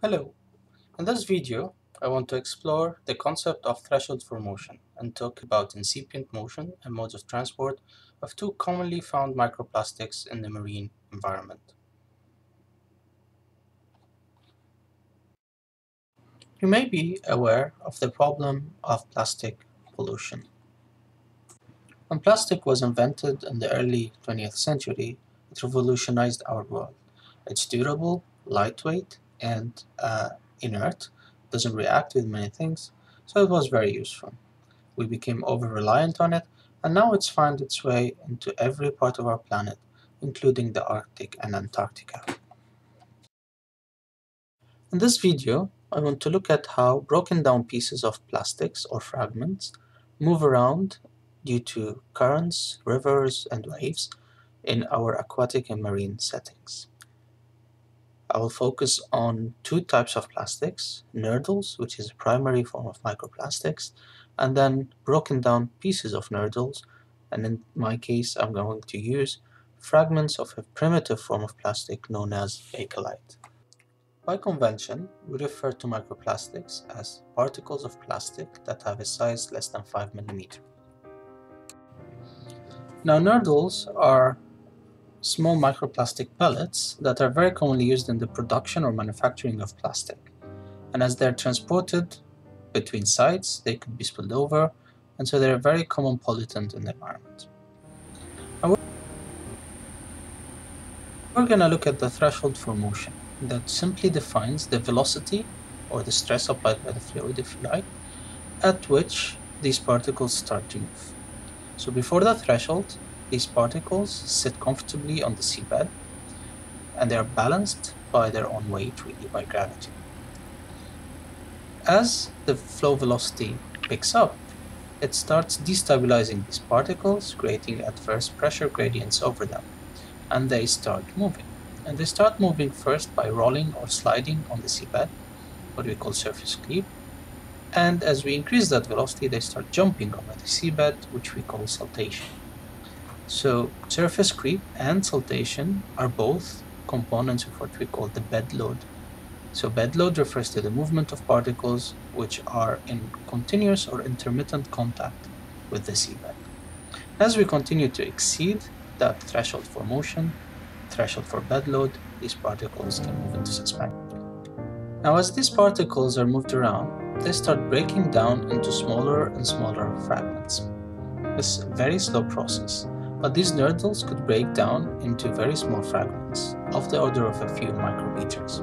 Hello. In this video, I want to explore the concept of threshold for motion and talk about incipient motion and modes of transport of two commonly found microplastics in the marine environment. You may be aware of the problem of plastic pollution. When plastic was invented in the early 20th century, it revolutionized our world. It's durable, lightweight, and inert, doesn't react with many things, so it was very useful. We became over-reliant on it, and now it's found its way into every part of our planet, including the Arctic and Antarctica. In this video, I want to look at how broken down pieces of plastics or fragments move around due to currents, rivers, and waves in our aquatic and marine settings. I will focus on two types of plastics, nurdles, which is a primary form of microplastics, and then broken down pieces of nurdles, and in my case I'm going to use fragments of a primitive form of plastic known as bakelite. By convention, we refer to microplastics as particles of plastic that have a size less than 5 mm. Now, nurdles are small microplastic pellets that are very commonly used in the production or manufacturing of plastic. And as they're transported between sites, they could be spilled over, and so they're a very common pollutant in the environment. And we're going to look at the threshold for motion that simply defines the velocity or the stress applied by the fluid, if you like, at which these particles start to move. So before the threshold, these particles sit comfortably on the seabed, and they are balanced by their own weight, really, by gravity. As the flow velocity picks up, it starts destabilizing these particles, creating adverse pressure gradients over them, and they start moving. And they start moving first by rolling or sliding on the seabed, what we call surface creep. And as we increase that velocity, they start jumping over the seabed, which we call saltation. So surface creep and saltation are both components of what we call the bedload. So bedload refers to the movement of particles which are in continuous or intermittent contact with the seabed. As we continue to exceed that threshold for motion, threshold for bedload, these particles can move into suspension. Now, as these particles are moved around, they start breaking down into smaller and smaller fragments. This is a very slow process, but these nurdles could break down into very small fragments of the order of a few micrometers.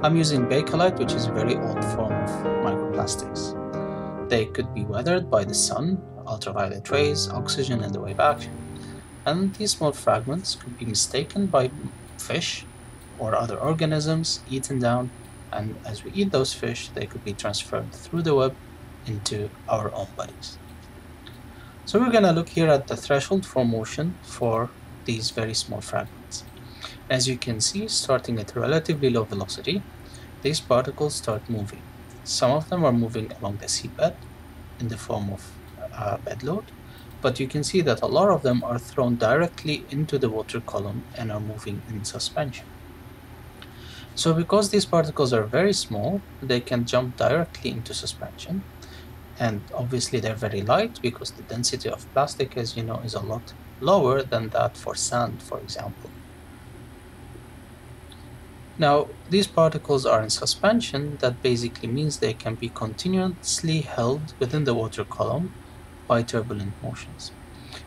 I'm using bakelite, which is a very old form of microplastics. They could be weathered by the sun, ultraviolet rays, oxygen, and the wave action. And these small fragments could be mistaken by fish or other organisms, eaten down, and as we eat those fish, they could be transferred through the web into our own bodies. So we're going to look here at the threshold for motion for these very small fragments. As you can see, starting at a relatively low velocity, these particles start moving. Some of them are moving along the seabed in the form of bedload, but you can see that a lot of them are thrown directly into the water column and are moving in suspension. So because these particles are very small, they can jump directly into suspension, and obviously they're very light because the density of plastic, as you know, is a lot lower than that for sand, for example. Now, these particles are in suspension. That basically means they can be continuously held within the water column by turbulent motions.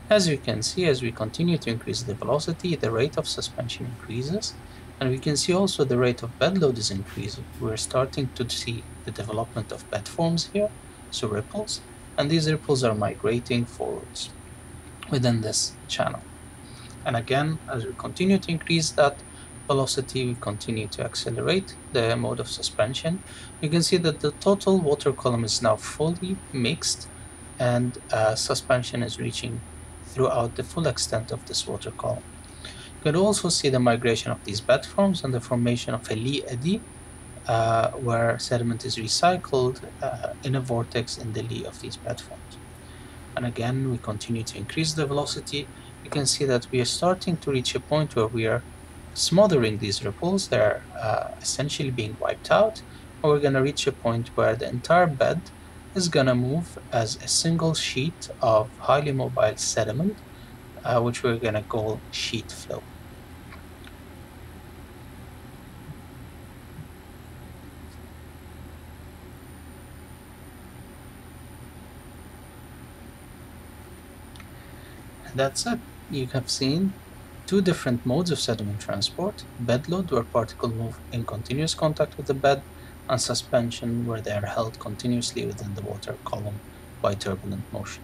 As you can see, as we continue to increase the velocity, the rate of suspension increases, and we can see also the rate of bedload is increasing. We're starting to see the development of bed forms here, so ripples, and these ripples are migrating forwards within this channel. And again, as we continue to increase that velocity, we continue to accelerate the mode of suspension. You can see that the total water column is now fully mixed, and suspension is reaching throughout the full extent of this water column. You can also see the migration of these bed forms and the formation of a lee eddy, where sediment is recycled in a vortex in the lee of these bed forms. And again, we continue to increase the velocity. You can see that we are starting to reach a point where we are smothering these ripples. They're essentially being wiped out, and we're going to reach a point where the entire bed is going to move as a single sheet of highly mobile sediment, which we're going to call sheet flow. That's it. You have seen two different modes of sediment transport: bedload, where particles move in continuous contact with the bed, and suspension, where they are held continuously within the water column by turbulent motion.